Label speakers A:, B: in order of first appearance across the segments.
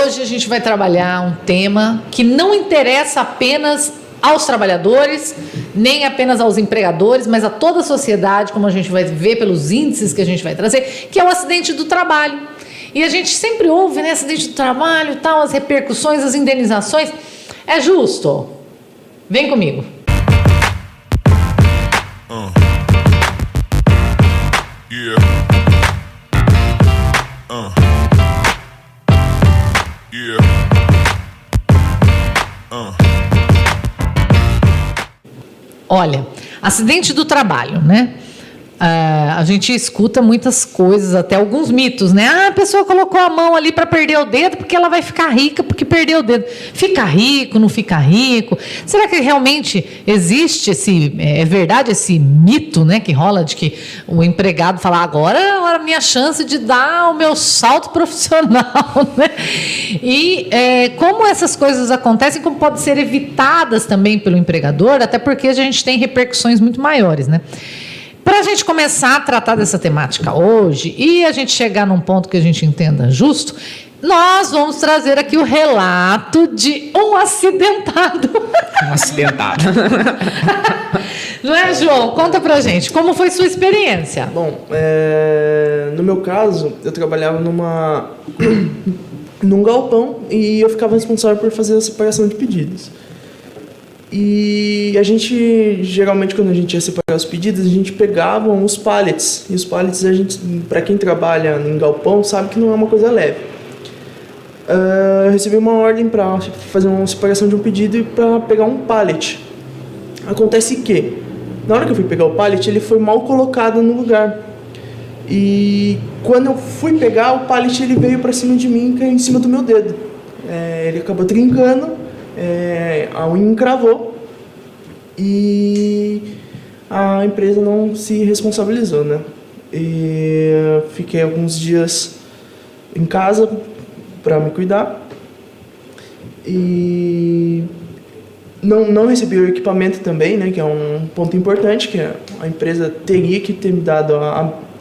A: hoje a gente vai trabalhar um tema que não interessa apenas aos trabalhadores, nem apenas aos empregadores, mas a toda a sociedade, como a gente vai ver pelos índices que a gente vai trazer, que é o acidente do trabalho. E a gente sempre ouve, né, acidente do trabalho, tal, as repercussões, as indenizações. É justo? Vem comigo. Olha, acidente do trabalho, né? A gente escuta muitas coisas, até alguns mitos, né? Ah, a pessoa colocou a mão ali para perder o dedo porque ela vai ficar rica porque perdeu o dedo. Fica rico, não fica rico? Será que realmente existe é verdade esse mito, né, que rola de que o empregado fala, agora é a minha chance de dar o meu salto profissional, né? E como essas coisas acontecem, como podem ser evitadas também pelo empregador, até porque a gente tem repercussões muito maiores, né? Para a gente começar a tratar dessa temática hoje e a gente chegar num ponto que a gente entenda justo, nós vamos trazer aqui o relato de um acidentado.
B: Um acidentado.
A: Não é, João? Conta pra gente, como foi sua experiência?
C: Bom, no meu caso, eu trabalhava num galpão e eu ficava responsável por fazer a separação de pedidos. E a gente, geralmente, quando a gente ia separar os pedidos, a gente pegava os pallets. E os pallets, para quem trabalha em galpão, sabe que não é uma coisa leve. Eu recebi uma ordem para fazer uma separação de um pedido e para pegar um pallet. Acontece que, na hora que eu fui pegar o pallet, ele foi mal colocado no lugar. E quando eu fui pegar, o pallet ele veio para cima de mim, caiu em cima do meu dedo. Ele acabou trincando. A unha encravou e a empresa não se responsabilizou, né? E fiquei alguns dias em casa para me cuidar e não recebi o equipamento também, né? Que é um ponto importante, que a empresa teria que ter me dado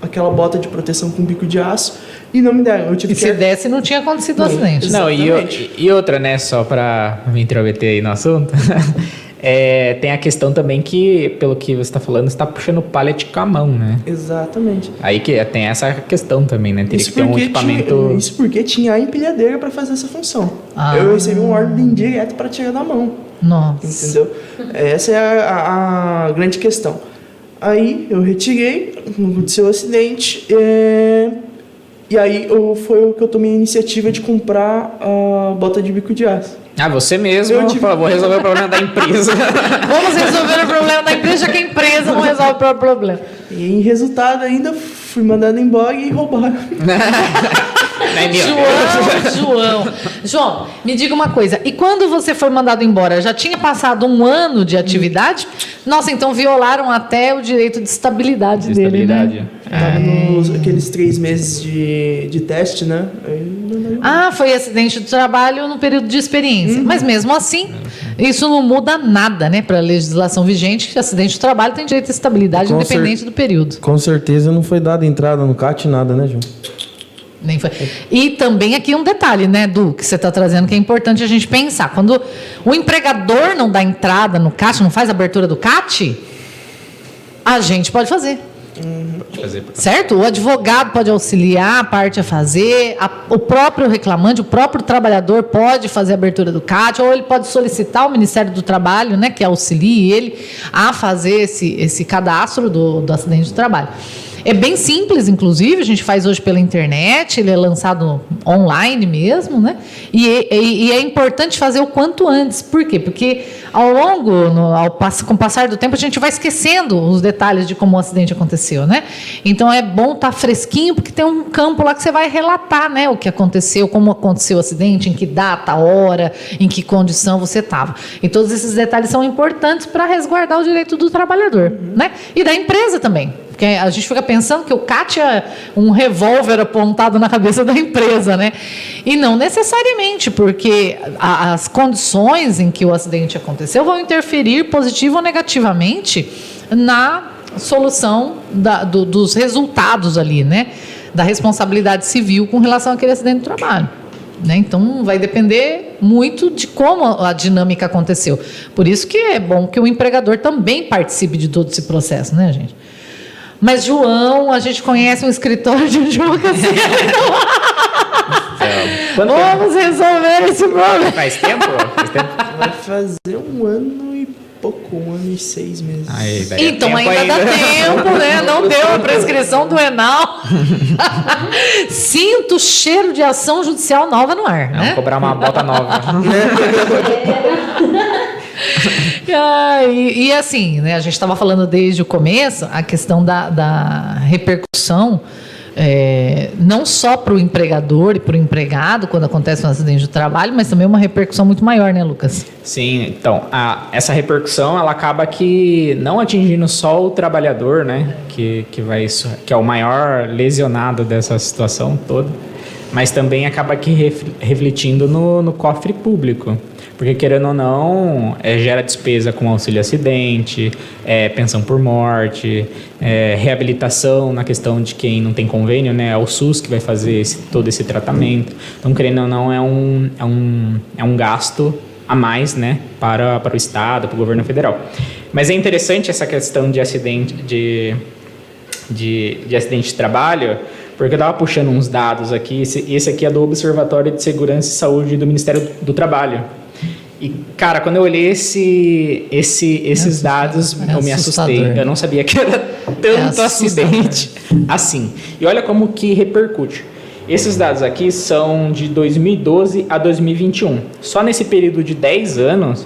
C: aquela bota de proteção com bico de aço. E não me deram.
A: Se desse, não tinha acontecido o acidente.
B: Não, e outra, né, só para me intrometer aí no assunto, tem a questão também que, pelo que você está falando, você está puxando o pallet com a mão, né?
C: Exatamente.
B: Aí que tem essa questão também, né? Teria que ter um equipamento...
C: Isso porque tinha a empilhadeira para fazer essa função. Eu recebi uma ordem direto para tirar da mão.
A: Nossa.
C: Entendeu? Essa é a grande questão. Aí eu retirei, aconteceu o acidente, e aí foi o que eu tomei a iniciativa de comprar a bota de bico de aço.
B: Ah, você mesmo? Vou resolver o problema da empresa.
A: Vamos resolver o problema da empresa, já que a empresa não resolve o próprio problema.
C: E em resultado ainda fui mandado embora e roubaram.
A: João, me diga uma coisa. E quando você foi mandado embora, já tinha passado um ano de atividade? Nossa, então violaram até o direito de estabilidade dele, né?
C: Estava aqueles 3 meses de teste, né?
A: Foi acidente do trabalho no período de experiência. Mas mesmo assim, isso não muda nada, né? Para a legislação vigente, que acidente do trabalho tem direito de estabilidade independente do período.
D: Com certeza não foi dada entrada no CAT, nada, né, João?
A: Nem foi. E também aqui um detalhe, né, Du, que você está trazendo, que é importante a gente pensar. Quando o empregador não dá entrada no CAT, não faz a abertura do CAT, a gente pode fazer. Certo? O advogado pode auxiliar a parte a fazer, o próprio reclamante, o próprio trabalhador pode fazer a abertura do CAT, ou ele pode solicitar ao Ministério do Trabalho, né, que auxilie ele a fazer esse cadastro do acidente do trabalho. É bem simples, inclusive, a gente faz hoje pela internet, ele é lançado online mesmo, né? E é importante fazer o quanto antes. Por quê? Porque com o passar do tempo, a gente vai esquecendo os detalhes de como o acidente aconteceu, né? Então, é bom estar fresquinho, porque tem um campo lá que você vai relatar, né? O que aconteceu, como aconteceu o acidente, em que data, hora, em que condição você estava. E todos esses detalhes são importantes para resguardar o direito do trabalhador, né? E da empresa também. Porque a gente fica pensando que o CAT é um revólver apontado na cabeça da empresa, né? E não necessariamente, porque as condições em que o acidente aconteceu vão interferir positivo ou negativamente na solução dos resultados ali, né? Da responsabilidade civil com relação àquele acidente do trabalho. né? Então vai depender muito de como a dinâmica aconteceu. Por isso que é bom que o empregador também participe de todo esse processo, né, gente? Mas, João, a gente conhece um escritório de advocacia. Vamos resolver esse problema.
B: Faz tempo?
C: Vai fazer 1 ano e pouco, 1 ano e 6 meses.
B: Aí, daí
A: Então ainda dá tempo, né? Não deu a prescrição do Enal. Sinto cheiro de ação judicial nova no ar,
B: Vamos
A: né?
B: cobrar uma bota nova.
A: E assim, né? A gente estava falando desde o começo a questão da repercussão, não só para o empregador e para o empregado quando acontece um acidente de trabalho, mas também uma repercussão muito maior, né, Lucas?
B: Sim, então, essa repercussão, ela acaba que não atingindo só o trabalhador, né, que é o maior lesionado dessa situação toda, mas também acaba que refletindo no cofre público. Porque, querendo ou não, gera despesa com auxílio acidente, pensão por morte, reabilitação na questão de quem não tem convênio, né? É o SUS que vai fazer todo esse tratamento. Então, querendo ou não, é um gasto a mais, né? Para o Estado, para o governo federal. Mas é interessante essa questão de acidente de acidente de trabalho, porque eu estava puxando uns dados aqui. Esse aqui é do Observatório de Segurança e Saúde do Ministério do Trabalho. E, cara, quando eu olhei esses dados, eu me assustei. Eu não sabia que era tanto acidente assim. E olha como que repercute. Esses dados aqui são de 2012 a 2021. Só nesse período de 10 anos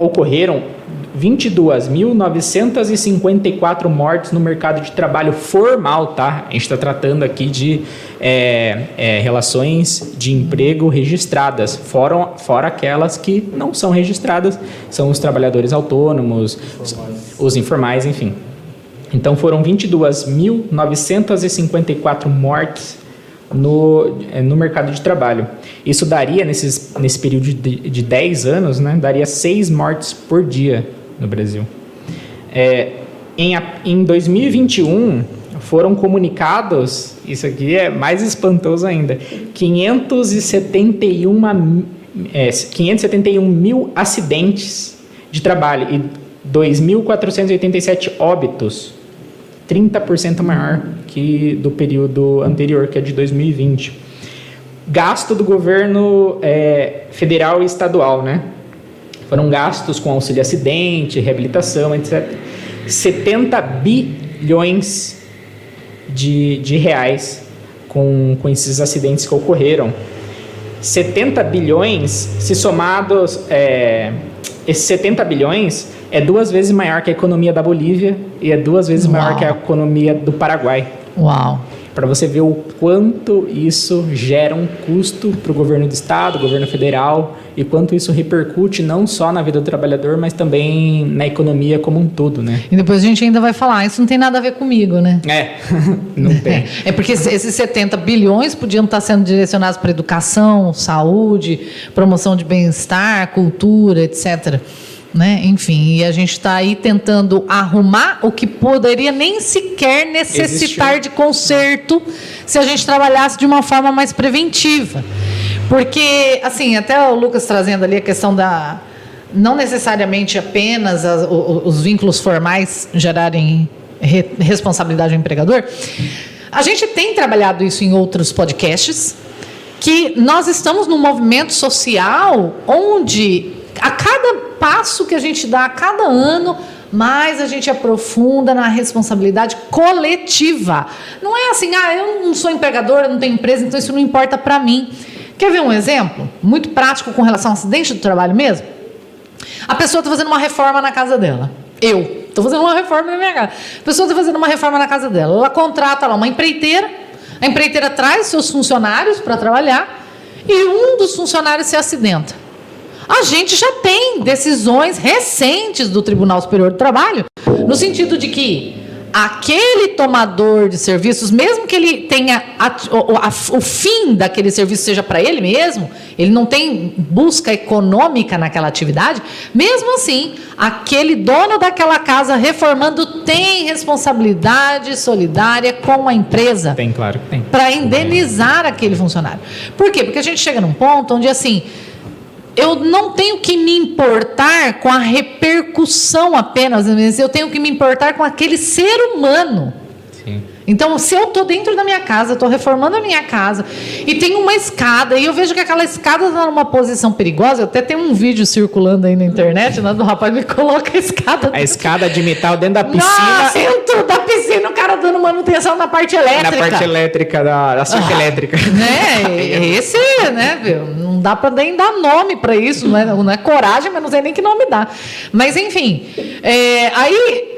B: ocorreram 22.954 mortes no mercado de trabalho formal, tá? A gente está tratando aqui de relações de emprego registradas, fora aquelas que não são registradas, são os trabalhadores autônomos, os informais, enfim. Então foram 22.954 mortes no mercado de trabalho. Isso daria, nesse período de 10 anos, né, daria 6 mortes por dia no Brasil. Em 2021, foram comunicados, isso aqui é mais espantoso ainda, 571 mil acidentes de trabalho e 2.487 óbitos, 30% maior que do período anterior, que é de 2020. Gasto do governo federal e estadual, né? Foram gastos com auxílio acidente, reabilitação, etc. 70 bilhões de reais com esses acidentes que ocorreram. 70 bilhões, se somados, esses 70 bilhões é 2 vezes maior que a economia da Bolívia e é 2 vezes maior que a economia do Paraguai.
A: Uau!
B: Para você ver o quanto isso gera um custo para o governo do estado, governo federal, e quanto isso repercute não só na vida do trabalhador, mas também na economia como um todo, né?
A: E depois a gente ainda vai falar, isso não tem nada a ver comigo, né?
B: Não tem.
A: É porque esses 70 bilhões podiam estar sendo direcionados para educação, saúde, promoção de bem-estar, cultura, etc., né? Enfim, e a gente está aí tentando arrumar o que poderia nem sequer necessitar de conserto se a gente trabalhasse de uma forma mais preventiva. Porque, assim, até o Lucas trazendo ali a questão da... Não necessariamente apenas os vínculos formais gerarem responsabilidade ao empregador. A gente tem trabalhado isso em outros podcasts, que nós estamos num movimento social onde... A cada passo que a gente dá, a cada ano, mais a gente aprofunda na responsabilidade coletiva. Não é assim, eu não sou empregador, eu não tenho empresa, então isso não importa para mim. Quer ver um exemplo muito prático com relação ao acidente do trabalho mesmo? A pessoa está fazendo uma reforma na casa dela. Eu estou fazendo uma reforma na minha casa. A pessoa está fazendo uma reforma na casa dela. Ela contrata lá uma empreiteira. A empreiteira traz seus funcionários para trabalhar e um dos funcionários se acidenta. A gente já tem decisões recentes do Tribunal Superior do Trabalho, no sentido de que aquele tomador de serviços, mesmo que ele tenha o fim daquele serviço seja para ele mesmo, ele não tem busca econômica naquela atividade, mesmo assim, aquele dono daquela casa reformando tem responsabilidade solidária com a empresa.
B: Tem, claro que tem.
A: Para indenizar aquele funcionário. Por quê? Porque a gente chega num ponto onde, assim, eu não tenho que me importar com a repercussão apenas, eu tenho que me importar com aquele ser humano.
B: Sim.
A: Então, se eu estou dentro da minha casa, estou reformando a minha casa, e tem uma escada, e eu vejo que aquela escada está numa posição perigosa, eu até tenho um vídeo circulando aí na internet, né, do rapaz me coloca a escada...
B: A escada de metal dentro da piscina...
A: Não, dentro da piscina, o cara dando manutenção na parte elétrica.
B: Na parte elétrica, da cerca elétrica.
A: Né, esse, né, viu, não dá para nem dar nome para isso, não é coragem, mas não sei nem que nome dá. Mas, enfim, aí...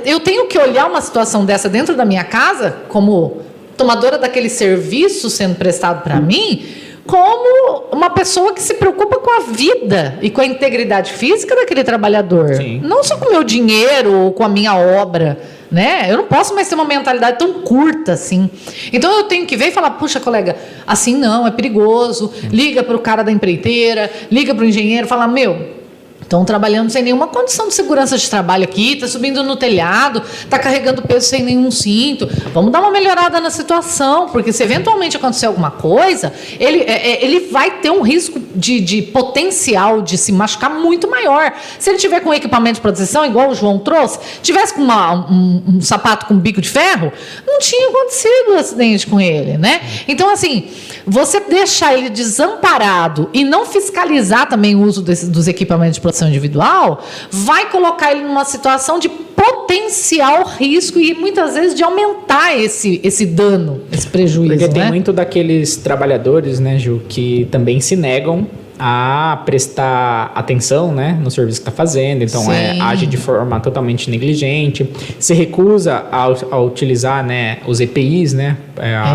A: Eu tenho que olhar uma situação dessa dentro da minha casa, como tomadora daquele serviço sendo prestado para mim, como uma pessoa que se preocupa com a vida e com a integridade física daquele trabalhador.
B: Sim.
A: Não só com o meu dinheiro ou com a minha obra, né? Eu não posso mais ter uma mentalidade tão curta assim. Então eu tenho que ver e falar, puxa, colega, assim não, é perigoso. Liga para o cara da empreiteira, liga para o engenheiro, fala, meu... Estão trabalhando sem nenhuma condição de segurança de trabalho aqui, está subindo no telhado, está carregando peso sem nenhum cinto. Vamos dar uma melhorada na situação, porque se eventualmente acontecer alguma coisa, ele vai ter um risco de potencial de se machucar muito maior. Se ele tiver com equipamento de proteção, igual o João trouxe, tivesse com um sapato com bico de ferro, não tinha acontecido o acidente com ele, né? Então, assim, você deixar ele desamparado e não fiscalizar também o uso dos equipamentos de proteção individual, vai colocar ele numa situação de potencial risco e muitas vezes de aumentar esse dano, esse prejuízo.
B: Porque tem
A: né?
B: muito daqueles trabalhadores, né, Ju, que também se negam a prestar atenção, né, no serviço que está fazendo, então age de forma totalmente negligente, se recusa a utilizar, né, os EPIs, né,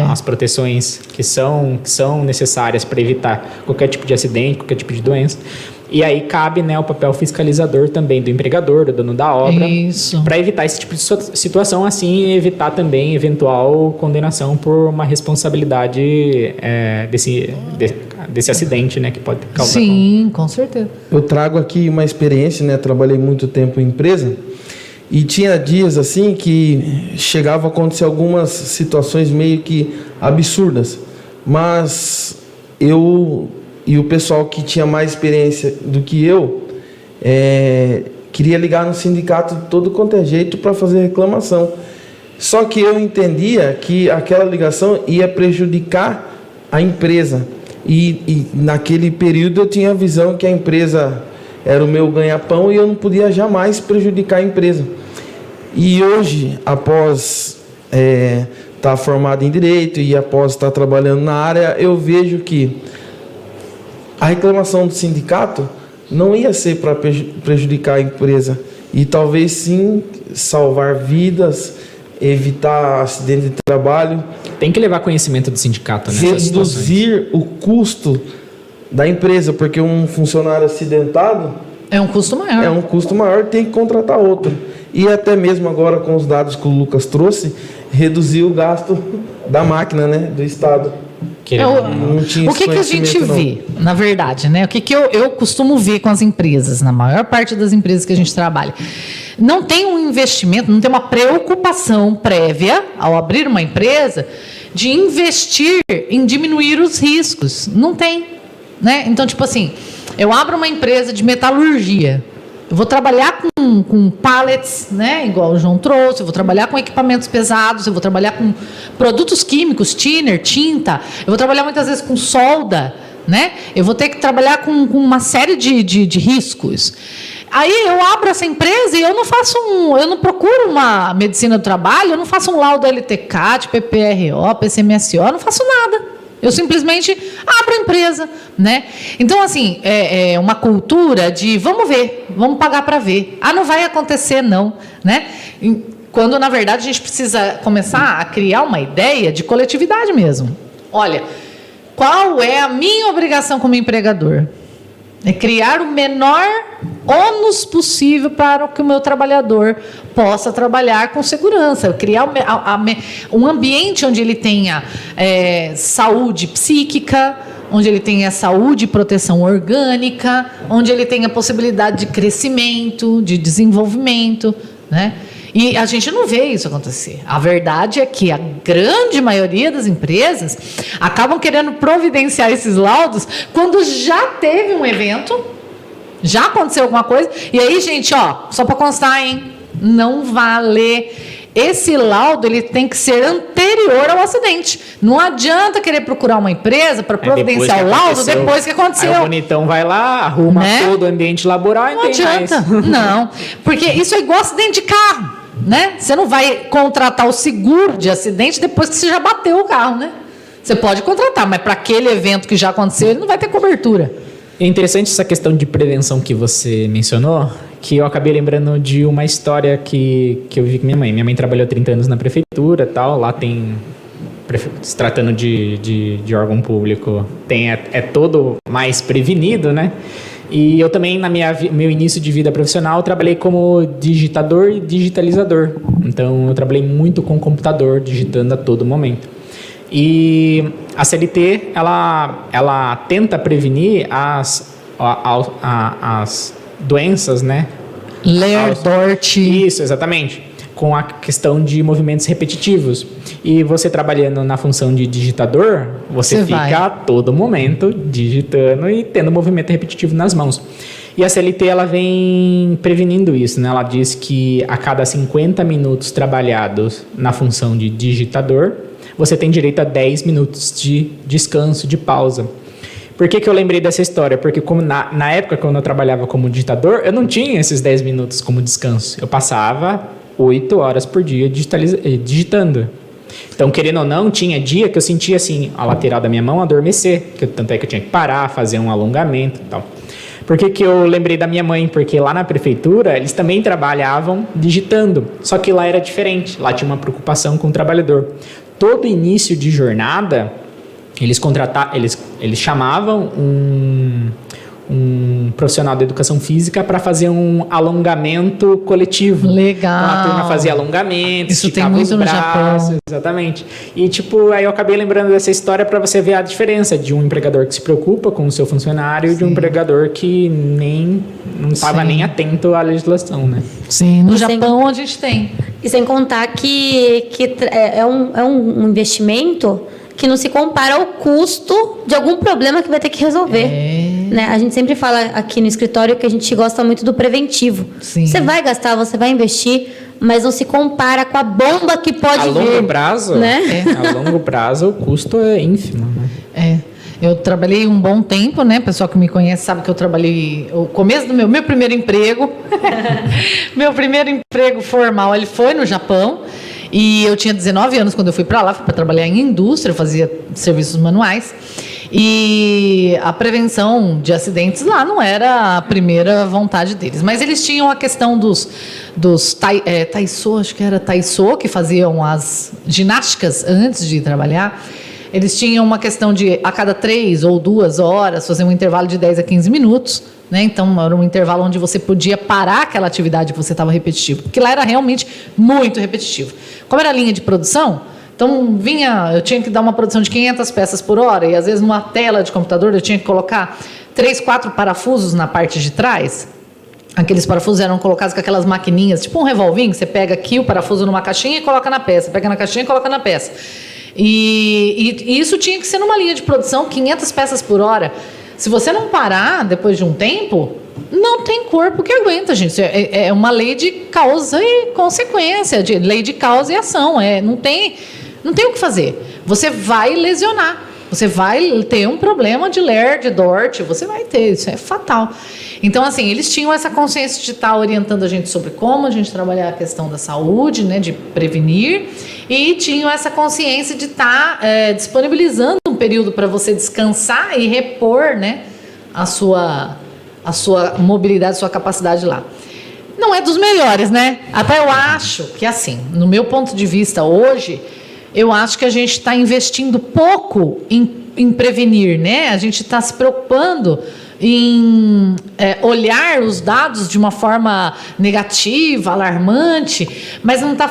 B: as proteções que são necessárias para evitar qualquer tipo de acidente, qualquer tipo de doença. E aí cabe, né, o papel fiscalizador também do empregador, do dono da obra, para evitar esse tipo de situação, assim, e evitar também eventual condenação por uma responsabilidade desse acidente, né, que pode causar.
A: Sim, com certeza.
D: Eu trago aqui uma experiência, né? Trabalhei muito tempo em empresa e tinha dias assim que chegava a acontecer algumas situações meio que absurdas, mas eu e o pessoal que tinha mais experiência do que eu queria ligar no sindicato de todo quanto é jeito para fazer reclamação. Só que eu entendia que aquela ligação ia prejudicar a empresa. E naquele período eu tinha a visão que a empresa era o meu ganha-pão e eu não podia jamais prejudicar a empresa. E hoje, após estar formado em Direito e após estar trabalhando na área, eu vejo que a reclamação do sindicato não ia ser para prejudicar a empresa e talvez sim salvar vidas, evitar acidente de trabalho.
B: Tem que levar conhecimento do sindicato, né?
D: Reduzir o custo da empresa, porque um funcionário acidentado
A: é um custo maior.
D: É um custo maior, tem que contratar outro. E até mesmo agora com os dados que o Lucas trouxe, reduzir o gasto da máquina, né, do Estado.
A: O que a gente vê, na verdade, né? O que eu costumo ver com as empresas, na maior parte das empresas que a gente trabalha, não tem um investimento, não tem uma preocupação prévia ao abrir uma empresa de investir em diminuir os riscos. Não tem, né? Então, tipo assim, eu abro uma empresa de metalurgia, eu vou trabalhar com pallets, né, igual o João trouxe, eu vou trabalhar com equipamentos pesados, eu vou trabalhar com produtos químicos, thinner, tinta, eu vou trabalhar muitas vezes com solda, né? Eu vou ter que trabalhar com uma série de riscos. Aí eu abro essa empresa e eu não procuro uma medicina do trabalho, eu não faço um laudo LTCAT, PPRO, PCMSO, eu não faço nada. Eu simplesmente abro a empresa, né? Então, assim, é uma cultura de vamos ver, vamos pagar para ver. Ah, não vai acontecer, não, né? Quando, na verdade, a gente precisa começar a criar uma ideia de coletividade mesmo. Olha, qual é a minha obrigação como empregador? É criar o menor ônus possível para que o meu trabalhador possa trabalhar com segurança, criar um ambiente onde ele tenha saúde psíquica, onde ele tenha saúde e proteção orgânica, onde ele tenha possibilidade de crescimento, de desenvolvimento, né? E a gente não vê isso acontecer. A verdade é que a grande maioria das empresas acabam querendo providenciar esses laudos quando já teve um evento, já aconteceu alguma coisa. E aí, gente, ó, só para constar, hein? Não vale. Esse laudo ele tem que ser anterior ao acidente. Não adianta querer procurar uma empresa para providenciar o laudo depois que aconteceu.
B: Aí o bonitão vai lá, arruma todo o ambiente laboral e
A: não adianta. Não, porque isso é igual acidente de carro. Né? Você não vai contratar o seguro de acidente depois que você já bateu o carro, né? Você pode contratar, mas para aquele evento que já aconteceu, ele não vai ter cobertura.
B: É interessante essa questão de prevenção que você mencionou, que eu acabei lembrando de uma história que eu vi com minha mãe. Minha mãe trabalhou 30 anos na prefeitura e tal, lá tem, se tratando de órgão público, é todo mais prevenido, né? E eu também, meu início de vida profissional, trabalhei como digitador e digitalizador. Então, eu trabalhei muito com computador, digitando a todo momento. E a CLT, ela tenta prevenir as doenças, né?
A: Lerdort.
B: Isso, exatamente. Com a questão de movimentos repetitivos. E você trabalhando na função de digitador, você fica a todo momento digitando e tendo movimento repetitivo nas mãos. E a CLT ela vem prevenindo isso, né? Ela diz que a cada 50 minutos trabalhados na função de digitador, você tem direito a 10 minutos de descanso, de pausa. Por que eu lembrei dessa história? Porque como na época, quando eu trabalhava como digitador, eu não tinha esses 10 minutos como descanso. Eu passava 8 horas por dia digitando. Então, querendo ou não, tinha dia que eu sentia assim, a lateral da minha mão adormecer, tanto é que eu tinha que parar, fazer um alongamento e tal. Por que eu lembrei da minha mãe? Porque lá na prefeitura, eles também trabalhavam digitando, só que lá era diferente, lá tinha uma preocupação com o trabalhador. Todo início de jornada, eles chamavam um profissional da educação física para fazer um alongamento coletivo.
A: Legal.
B: Então, a turma fazia alongamento,
A: isso tem muito
B: os braços,
A: no Japão.
B: Exatamente. E aí eu acabei lembrando dessa história para você ver a diferença de um empregador que se preocupa com o seu funcionário e de um empregador que não estava nem atento à legislação, né?
A: Sim, no Japão a gente tem.
E: E sem contar que é um investimento que não se compara ao custo de algum problema que vai ter que resolver. Né? A gente sempre fala aqui no escritório que a gente gosta muito do preventivo.
A: Sim.
E: Você vai gastar, você vai investir, mas não se compara com a bomba que pode vir.
B: A longo prazo,
E: né?
B: A longo prazo o custo é ínfimo. Né?
A: Eu trabalhei um bom tempo, né? O pessoal que me conhece sabe que eu trabalhei o começo do meu primeiro emprego. Meu primeiro emprego formal, ele foi no Japão. E eu tinha 19 anos quando eu fui para trabalhar em indústria, eu fazia serviços manuais. E a prevenção de acidentes lá não era a primeira vontade deles. Mas eles tinham a questão dos Taiso, acho que era Taiso, que faziam as ginásticas antes de trabalhar. Eles tinham uma questão de, a cada 3 ou 2 horas, fazer um intervalo de 10 a 15 minutos. Né? Então, era um intervalo onde você podia parar aquela atividade que você estava repetitivo. Porque lá era realmente muito repetitivo. Como era linha de produção, então eu tinha que dar uma produção de 500 peças por hora. E, às vezes, numa tela de computador, eu tinha que colocar 3, 4 parafusos na parte de trás. Aqueles parafusos eram colocados com aquelas maquininhas, tipo um revolvinho, que você pega aqui o parafuso numa caixinha e coloca na peça. Pega na caixinha e coloca na peça. E isso tinha que ser numa linha de produção, 500 peças por hora. Se você não parar depois de um tempo, não tem corpo que aguenta, gente. É uma lei de causa e consequência, lei de causa e ação. Não tem o que fazer. Você vai lesionar. Você vai ter um problema de Lerdort, você vai ter, isso é fatal. Então, assim, eles tinham essa consciência de estar orientando a gente sobre como a gente trabalhar a questão da saúde, né, de prevenir, e tinham essa consciência de estar disponibilizando um período para você descansar e repor, né, a sua mobilidade, a sua capacidade lá. Não é dos melhores, né? Até eu acho que, assim, no meu ponto de vista hoje, eu acho que a gente está investindo pouco em prevenir, né? A gente está se preocupando em olhar os dados de uma forma negativa, alarmante, mas não está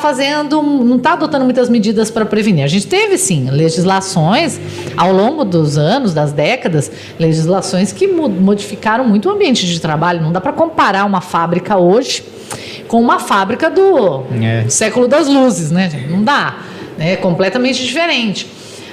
A: adotando muitas medidas para prevenir. A gente teve, sim, legislações ao longo dos anos, das décadas, legislações que modificaram muito o ambiente de trabalho. Não dá para comparar uma fábrica hoje com uma fábrica do século das luzes, né? Não dá. É completamente diferente.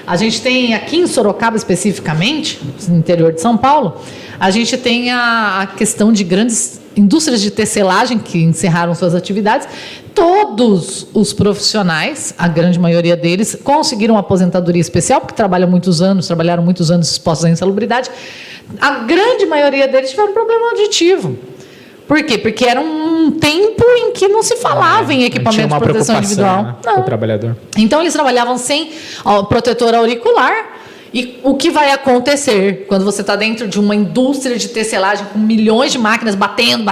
A: A gente tem aqui em Sorocaba, especificamente, no interior de São Paulo, a gente tem a questão de grandes indústrias de tecelagem que encerraram suas atividades. Todos os profissionais, a grande maioria deles, conseguiram aposentadoria especial, porque trabalharam muitos anos expostos à insalubridade. A grande maioria deles tiveram problema auditivo. Por quê? Porque era um tempo em que não se falava em equipamento de proteção individual.
B: Né, para o trabalhador.
A: Então, eles trabalhavam sem protetor auricular. E o que vai acontecer quando você está dentro de uma indústria de tecelagem com milhões de máquinas batendo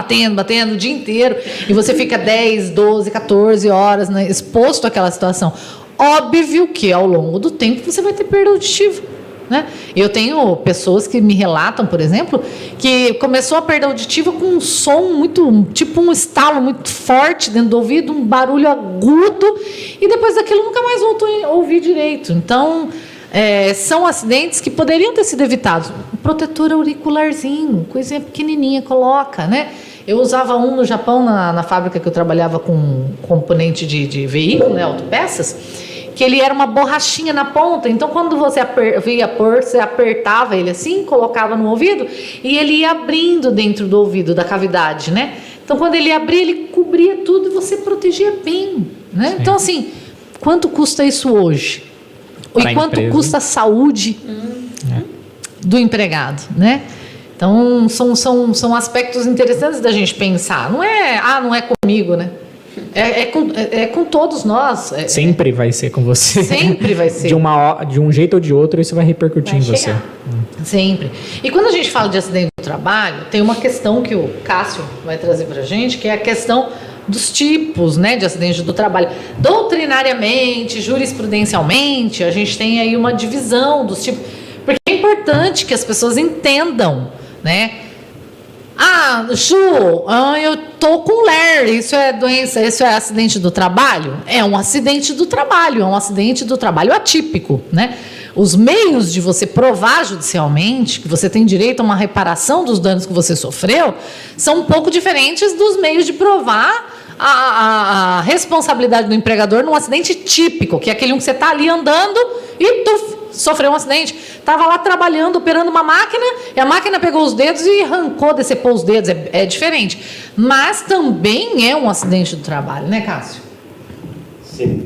A: o dia inteiro e você fica 10, 12, 14 horas, né, exposto àquela situação? Óbvio que ao longo do tempo você vai ter perda auditiva. Né? Eu tenho pessoas que me relatam, por exemplo, que começou a perda auditiva com um som muito, tipo um estalo muito forte dentro do ouvido, um barulho agudo, e depois daquilo nunca mais voltou a ouvir direito. Então, são acidentes que poderiam ter sido evitados. Um protetor auricularzinho, coisinha pequenininha, coloca, né? Eu usava um no Japão, na fábrica que eu trabalhava com componente de veículo, né, autopeças, que ele era uma borrachinha na ponta. Então, quando você você apertava ele assim, colocava no ouvido, e ele ia abrindo dentro do ouvido, da cavidade, né? Então, quando ele abria, ele cobria tudo e você protegia bem, né? Então, assim, quanto custa isso hoje? E quanto custa a saúde do empregado, né? Então, são aspectos interessantes da gente pensar. Não é comigo, né? É com todos nós.
B: Sempre vai ser com você.
A: Sempre vai ser.
B: De um jeito ou de outro, isso vai repercutir em você.
A: Sempre. E quando a gente fala de acidente do trabalho, tem uma questão que o Cássio vai trazer pra gente, que é a questão dos tipos, né, de acidente do trabalho. Doutrinariamente, jurisprudencialmente, a gente tem aí uma divisão dos tipos. Porque é importante que as pessoas entendam, né? Ju, eu tô com LER, isso é doença, isso é acidente do trabalho? É um acidente do trabalho, atípico, né? Os meios de você provar judicialmente que você tem direito a uma reparação dos danos que você sofreu são um pouco diferentes dos meios de provar a responsabilidade do empregador num acidente típico, que é aquele que você está ali andando e sofreu um acidente. Estava lá trabalhando, operando uma máquina, e a máquina pegou os dedos e arrancou, decepou os dedos. É diferente. Mas também é um acidente do trabalho, né, Cássio?
F: Sim.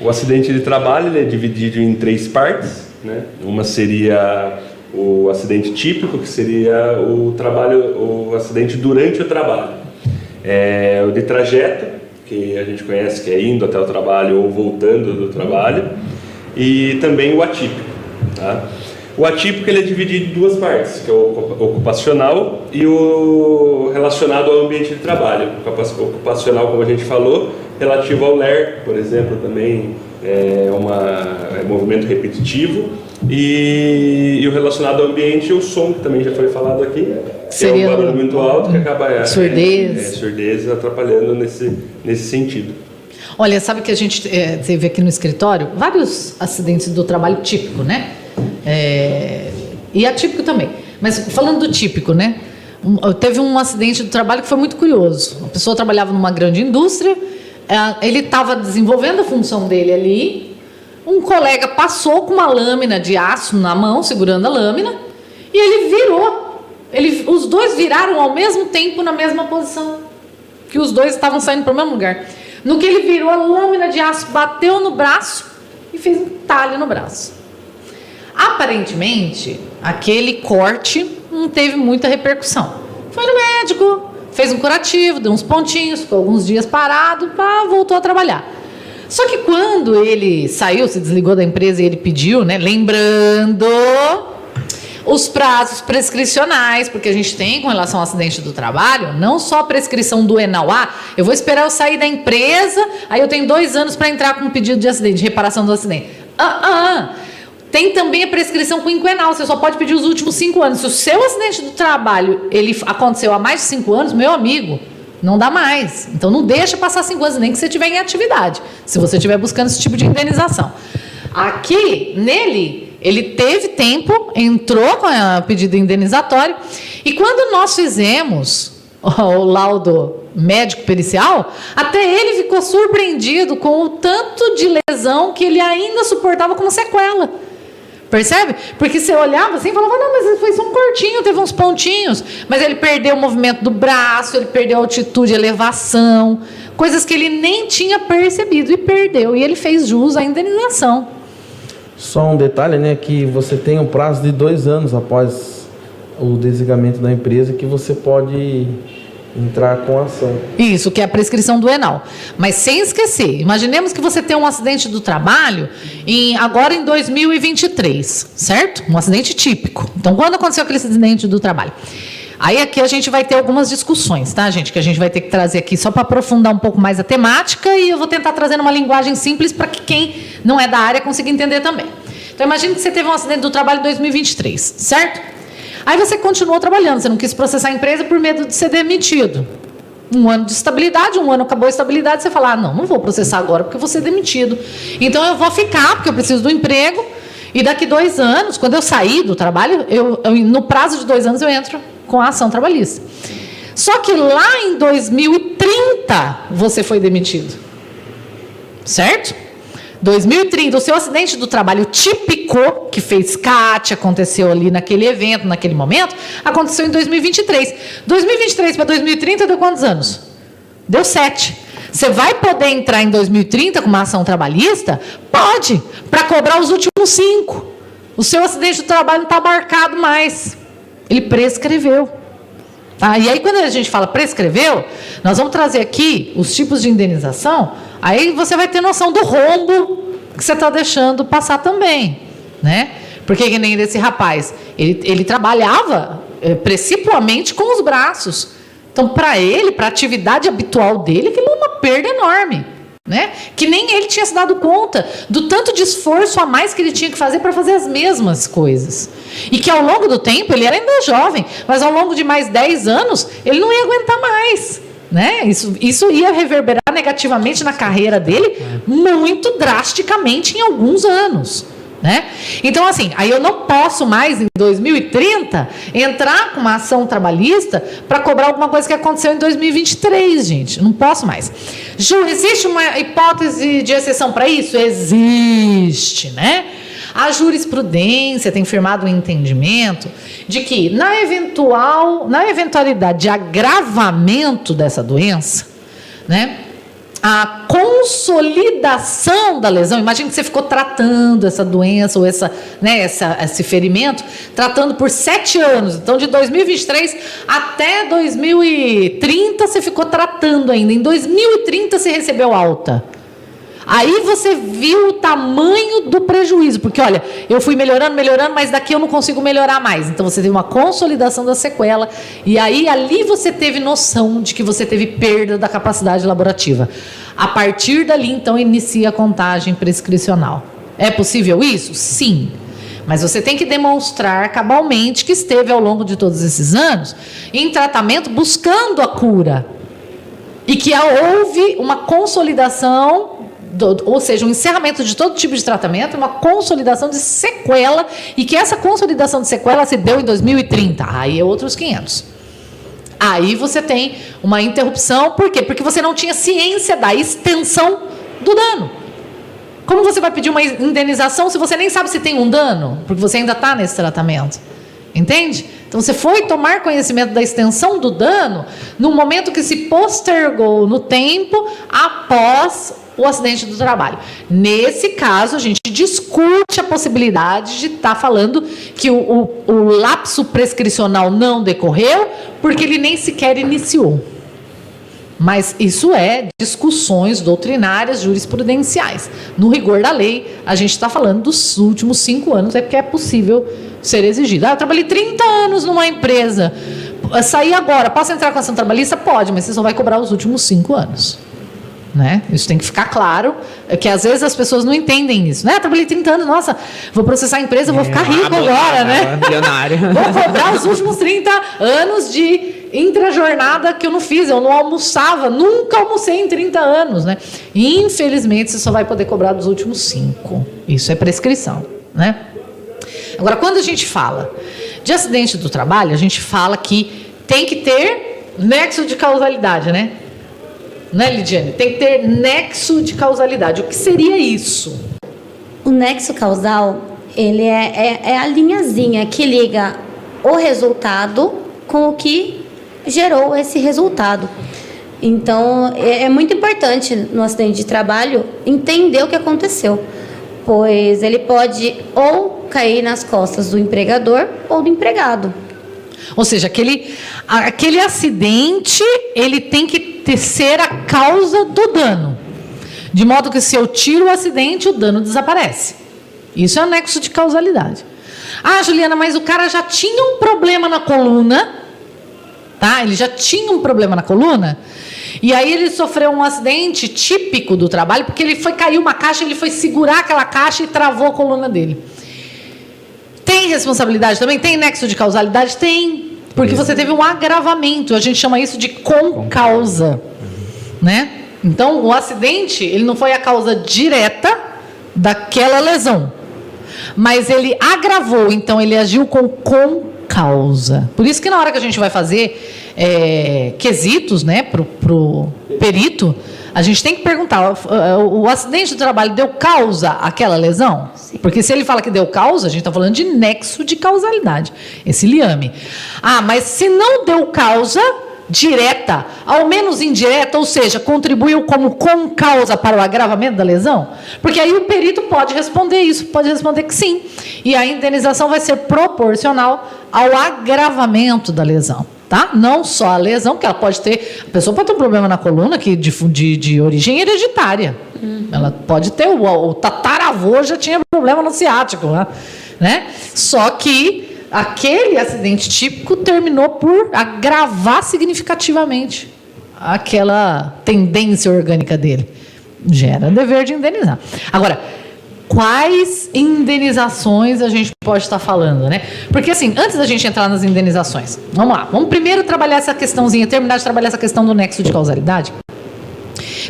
F: O acidente de trabalho ele é dividido em 3 partes, né? Uma seria o acidente típico, que seria o acidente durante o trabalho. O de trajeto, que a gente conhece, que é indo até o trabalho ou voltando do trabalho, e também o atípico. Tá? O atípico ele é dividido em 2 partes, que é o ocupacional e o relacionado ao ambiente de trabalho. O ocupacional, como a gente falou, relativo ao LER, por exemplo, também é movimento repetitivo, e o relacionado ao ambiente, o som, que também já foi falado aqui, que é um barulho muito alto que acaba surdez atrapalhando nesse sentido.
A: Olha, sabe que a gente teve aqui no escritório vários acidentes do trabalho típico, né? E atípico também. Mas falando do típico, né? Teve um acidente do trabalho que foi muito curioso. A pessoa trabalhava numa grande indústria, ele estava desenvolvendo a função dele ali, um colega passou com uma lâmina de aço na mão, segurando a lâmina, e ele virou. Os dois viraram ao mesmo tempo na mesma posição, que os dois estavam saindo para o mesmo lugar. No que ele virou, a lâmina de aço bateu no braço e fez um talho no braço. Aparentemente, aquele corte não teve muita repercussão. Foi no médico, fez um curativo, deu uns pontinhos, ficou alguns dias parado, voltou a trabalhar. Só que quando ele saiu, se desligou da empresa e ele pediu, né, lembrando os prazos prescricionais, porque a gente tem com relação ao acidente do trabalho, não só a prescrição do ENAU, eu vou esperar eu sair da empresa, aí eu tenho 2 anos para entrar com um pedido de acidente, de reparação do acidente. Tem também a prescrição quinquenal, você só pode pedir os últimos 5 anos. Se o seu acidente do trabalho ele aconteceu há mais de 5 anos, meu amigo, não dá mais. Então não deixa passar 5 anos, nem que você estiver em atividade, se você estiver buscando esse tipo de indenização. Aqui, nele, ele teve tempo, entrou com o pedido indenizatório, e quando nós fizemos o laudo médico pericial, até ele ficou surpreendido com o tanto de lesão que ele ainda suportava como sequela. Percebe? Porque você olhava assim e falava, não, mas foi só um cortinho, teve uns pontinhos. Mas ele perdeu o movimento do braço, ele perdeu a altitude, elevação, coisas que ele nem tinha percebido e perdeu. E ele fez jus à indenização.
D: Só um detalhe, né, que você tem um prazo de 2 anos após o desligamento da empresa que você pode entrar com a ação.
A: Isso, que é a prescrição do ENAL. Mas sem esquecer, imaginemos que você tem um acidente do trabalho agora em 2023, certo? Um acidente típico. Então, quando aconteceu aquele acidente do trabalho? Aí aqui a gente vai ter algumas discussões, tá, gente? Que a gente vai ter que trazer aqui só para aprofundar um pouco mais a temática, e eu vou tentar trazer uma linguagem simples para que quem não é da área consiga entender também. Então, imagine que você teve um acidente do trabalho em 2023, certo? Aí você continuou trabalhando, você não quis processar a empresa por medo de ser demitido. 1 ano de estabilidade, 1 ano acabou a estabilidade, você fala, não vou processar agora porque eu vou ser demitido. Então eu vou ficar, porque eu preciso do emprego, e daqui 2 anos, quando eu sair do trabalho, no prazo de 2 anos eu entro com a ação trabalhista. Só que lá em 2030 você foi demitido. Certo? 2030, o seu acidente do trabalho típico, que fez CAT, aconteceu ali naquele evento, naquele momento, aconteceu em 2023. 2023 para 2030 deu quantos anos? Deu 7. Você vai poder entrar em 2030 com uma ação trabalhista? Pode, para cobrar os últimos 5. O seu acidente do trabalho não está marcado mais. Ele prescreveu. Tá? E aí, quando a gente fala prescreveu, nós vamos trazer aqui os tipos de indenização. Aí você vai ter noção do rombo que você está deixando passar também, né? Porque que nem desse rapaz, ele trabalhava principalmente com os braços. Então, para ele, para a atividade habitual dele, aquilo é uma perda enorme, né? Que nem ele tinha se dado conta do tanto de esforço a mais que ele tinha que fazer para fazer as mesmas coisas. E que ao longo do tempo, ele era ainda jovem, mas ao longo de mais 10 anos, ele não ia aguentar mais. Né? Isso ia reverberar negativamente na carreira dele muito drasticamente em alguns anos. Né? Então, assim, aí eu não posso mais, em 2030, entrar com uma ação trabalhista para cobrar alguma coisa que aconteceu em 2023, gente. Não posso mais. Ju, existe uma hipótese de exceção para isso? Existe, né? A jurisprudência tem firmado um entendimento de que, na eventualidade de agravamento dessa doença, né, a consolidação da lesão, imagine que você ficou tratando essa doença ou esse ferimento, tratando por 7 anos, então de 2023 até 2030 você ficou tratando ainda, em 2030 você recebeu alta. Aí você viu o tamanho do prejuízo, porque olha, eu fui melhorando, mas daqui eu não consigo melhorar mais. Então você teve uma consolidação da sequela, e aí ali você teve noção de que você teve perda da capacidade laborativa. A partir dali, então, inicia a contagem prescricional. É possível isso? Sim. Mas você tem que demonstrar cabalmente que esteve ao longo de todos esses anos em tratamento buscando a cura. E que houve uma consolidação, ou seja, um encerramento de todo tipo de tratamento, uma consolidação de sequela, e que essa consolidação de sequela se deu em 2030. Aí é outros 500. Aí você tem uma interrupção, por quê? Porque você não tinha ciência da extensão do dano. Como você vai pedir uma indenização se você nem sabe se tem um dano? Porque você ainda está nesse tratamento. Entende? Então você foi tomar conhecimento da extensão do dano no momento que se postergou no tempo após o acidente do trabalho. Nesse caso, a gente discute a possibilidade de estar falando que o lapso prescricional não decorreu porque ele nem sequer iniciou. Mas isso é discussões doutrinárias, jurisprudenciais. No rigor da lei, a gente está falando dos últimos 5 anos, é porque é possível ser exigido. Eu trabalhei 30 anos numa empresa, saí agora, posso entrar com ação trabalhista? Pode, mas você só vai cobrar os últimos 5 anos. Né? Isso tem que ficar claro, que às vezes as pessoas não entendem isso. Né? Trabalhei 30 anos, nossa, vou processar a empresa, vou ficar rico agora, né?
B: Milionário.
A: Vou cobrar os últimos 30 anos de intrajornada que eu não fiz, eu não almoçava, nunca almocei em 30 anos, né? E, infelizmente, você só vai poder cobrar dos últimos 5. Isso é prescrição, né? Agora, quando a gente fala de acidente do trabalho, a gente fala que tem que ter nexo de causalidade, né? Né, Lidiane? Tem que ter nexo de causalidade. O que seria isso?
E: O nexo causal, ele é a linhazinha que liga o resultado com o que gerou esse resultado. Então, é muito importante no acidente de trabalho entender o que aconteceu, pois ele pode ou cair nas costas do empregador ou do empregado.
A: Ou seja, aquele acidente, ele tem que ser a causa do dano. De modo que se eu tiro o acidente, o dano desaparece. Isso é o nexo de causalidade. Ah, Juliana, mas o cara já tinha um problema na coluna, tá? Ele já tinha um problema na coluna, e aí ele sofreu um acidente típico do trabalho, porque ele caiu uma caixa, ele foi segurar aquela caixa e travou a coluna dele. Tem responsabilidade também? Tem nexo de causalidade? Tem. Porque você teve um agravamento. A gente chama isso de concausa. Né? Então, o acidente, ele não foi a causa direta daquela lesão. Mas ele agravou. Então, ele agiu com concausa. Por isso que na hora que a gente vai fazer quesitos, né, pro perito, a gente tem que perguntar, o acidente do trabalho deu causa àquela lesão? Sim. Porque se ele fala que deu causa, a gente está falando de nexo de causalidade, esse liame. Ah, mas se não deu causa direta, ao menos indireta, ou seja, contribuiu como concausa para o agravamento da lesão? Porque aí o perito pode responder isso, pode responder que sim. E a indenização vai ser proporcional ao agravamento da lesão. Tá? Não só a lesão, que ela pode ter. A pessoa pode ter um problema na coluna que de origem hereditária. Ela pode ter. O tataravô já tinha problema no ciático. Né? Só que aquele acidente típico terminou por agravar significativamente aquela tendência orgânica dele. Gera dever de indenizar. Agora, quais indenizações a gente pode estar falando, né? Porque assim, antes da gente entrar nas indenizações, vamos lá, vamos primeiro trabalhar essa questãozinha, terminar de trabalhar essa questão do nexo de causalidade,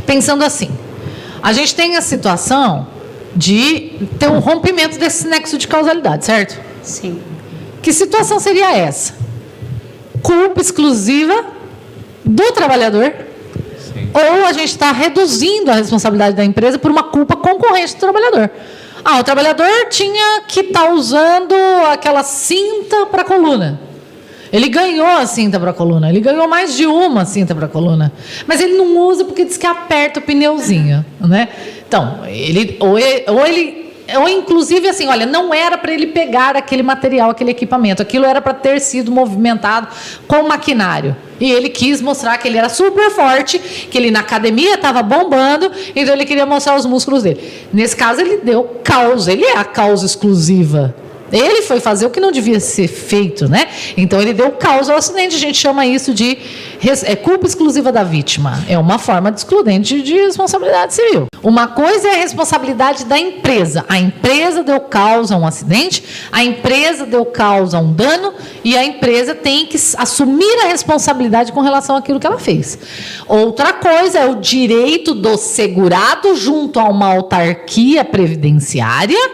A: pensando assim, a gente tem a situação de ter um rompimento desse nexo de causalidade, certo?
E: Sim.
A: Que situação seria essa? Culpa exclusiva do trabalhador? Sim. Ou a gente está reduzindo a responsabilidade da empresa por uma culpa concorrente do trabalhador? Ah, o trabalhador tinha que estar usando aquela cinta para a coluna. Ele ganhou a cinta para a coluna. Ele ganhou mais de uma cinta para a coluna. Mas ele não usa porque diz que aperta o pneuzinho, né? Então, ou inclusive assim, olha, não era para ele pegar aquele material, aquele equipamento. Aquilo era para ter sido movimentado com maquinário. E ele quis mostrar que ele era super forte, que ele na academia estava bombando, então ele queria mostrar os músculos dele. Nesse caso, ele deu causa, ele é a causa exclusiva. Ele foi fazer o que não devia ser feito, né? Então ele deu causa ao acidente. A gente chama isso de culpa exclusiva da vítima. É uma forma de excludente de responsabilidade civil. Uma coisa é a responsabilidade da empresa. A empresa deu causa a um acidente, a empresa deu causa a um dano e a empresa tem que assumir a responsabilidade com relação àquilo que ela fez. Outra coisa é o direito do segurado junto a uma autarquia previdenciária,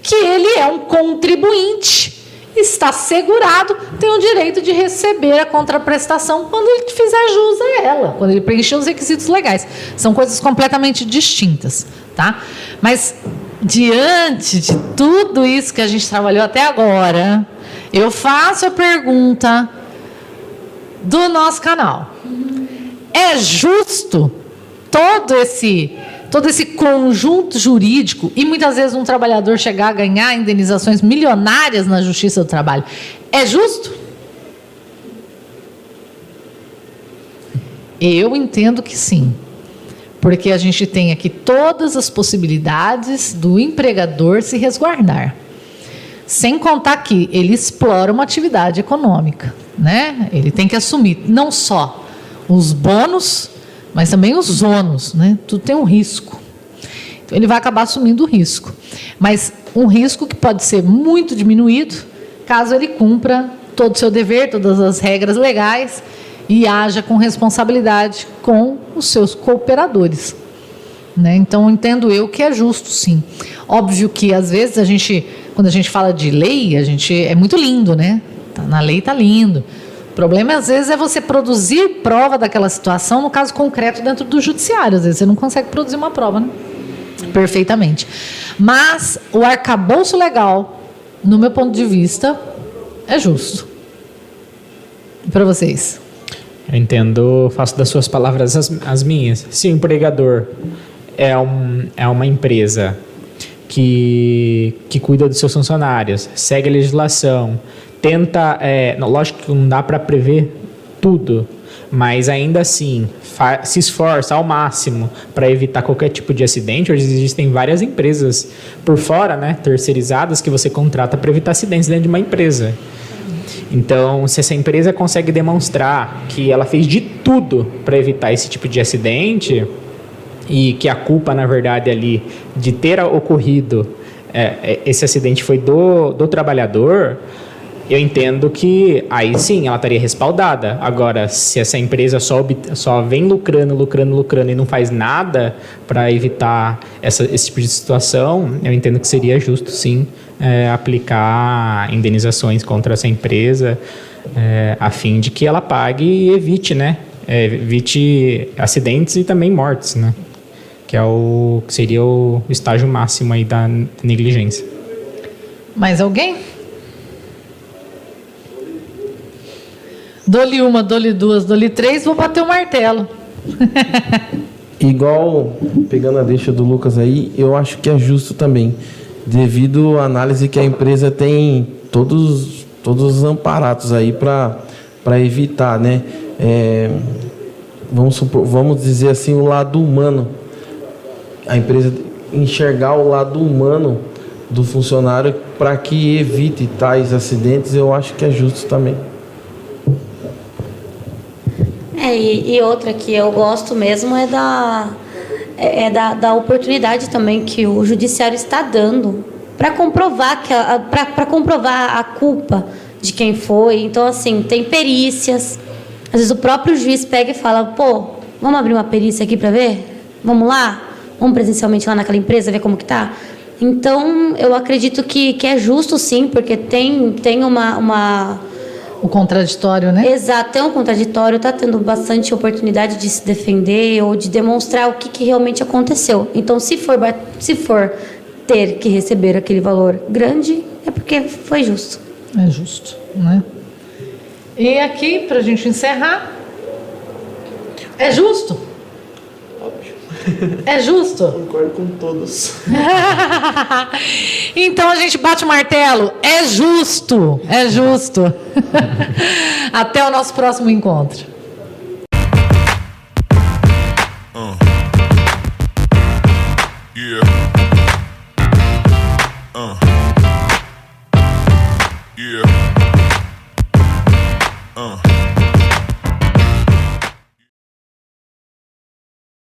A: que ele é um contribuinte, está segurado, tem o direito de receber a contraprestação quando ele fizer jus a ela, quando ele preencher os requisitos legais. São coisas completamente distintas, tá? Mas, diante de tudo isso que a gente trabalhou até agora, eu faço a pergunta do nosso canal. É justo todo esse conjunto jurídico e muitas vezes um trabalhador chegar a ganhar indenizações milionárias na Justiça do Trabalho? É justo? Eu entendo que sim. Porque a gente tem aqui todas as possibilidades do empregador se resguardar. Sem contar que ele explora uma atividade econômica, né? Ele tem que assumir não só os bônus, mas também os ônus, né? Tudo tem um risco. Então, ele vai acabar assumindo o risco. Mas um risco que pode ser muito diminuído caso ele cumpra todo o seu dever, todas as regras legais e haja com responsabilidade com os seus cooperadores. Né? Então, entendo eu que é justo, sim. Óbvio que, às vezes, quando a gente fala de lei, é muito lindo, né? Na lei está lindo. O problema, às vezes, é você produzir prova daquela situação, no caso concreto, dentro do judiciário. Às vezes, você não consegue produzir uma prova, né? Perfeitamente. Mas o arcabouço legal, no meu ponto de vista, é justo. E para vocês?
B: Eu entendo, faço das suas palavras as minhas. Se o empregador é uma empresa que cuida dos seus funcionários, segue a legislação, tenta... lógico que não dá para prever tudo, mas ainda assim se esforça ao máximo para evitar qualquer tipo de acidente. Hoje existem várias empresas por fora, né, terceirizadas, que você contrata para evitar acidentes dentro de uma empresa. Então, se essa empresa consegue demonstrar que ela fez de tudo para evitar esse tipo de acidente e que a culpa, na verdade, ali de ter ocorrido esse acidente foi do trabalhador, eu entendo que aí sim ela estaria respaldada. Agora, se essa empresa só vem lucrando e não faz nada para evitar esse tipo de situação, eu entendo que seria justo sim aplicar indenizações contra essa empresa a fim de que ela pague e evite, né? Evite acidentes e também mortes, né? Que seria o estágio máximo aí da negligência.
A: Mais alguém? Dou-lhe uma, dou-lhe duas, dou-lhe três, vou bater o martelo.
D: Igual, pegando a deixa do Lucas aí, eu acho que é justo também, devido à análise que a empresa tem todos os amparados aí para evitar, né? Vamos dizer assim, o lado humano. A empresa enxergar o lado humano do funcionário para que evite tais acidentes, eu acho que é justo também.
E: E outra que eu gosto mesmo é da oportunidade também que o judiciário está dando para comprovar para comprovar a culpa de quem foi. Então, assim, tem perícias. Às vezes o próprio juiz pega e fala: pô, vamos abrir uma perícia aqui para ver? Vamos lá? Vamos presencialmente lá naquela empresa ver como que tá? Então, eu acredito que é justo sim, porque tem uma...
A: O contraditório, né?
E: Exato, tem um contraditório, está tendo bastante oportunidade de se defender ou de demonstrar o que realmente aconteceu. Então, se for ter que receber aquele valor grande, é porque foi justo.
A: É justo, né? E aqui, para a gente encerrar, é justo?
C: Óbvio.
A: É justo?
C: Concordo com todos.
A: Então a gente bate o martelo. É justo. É justo. Até o nosso próximo encontro.
G: Yeah.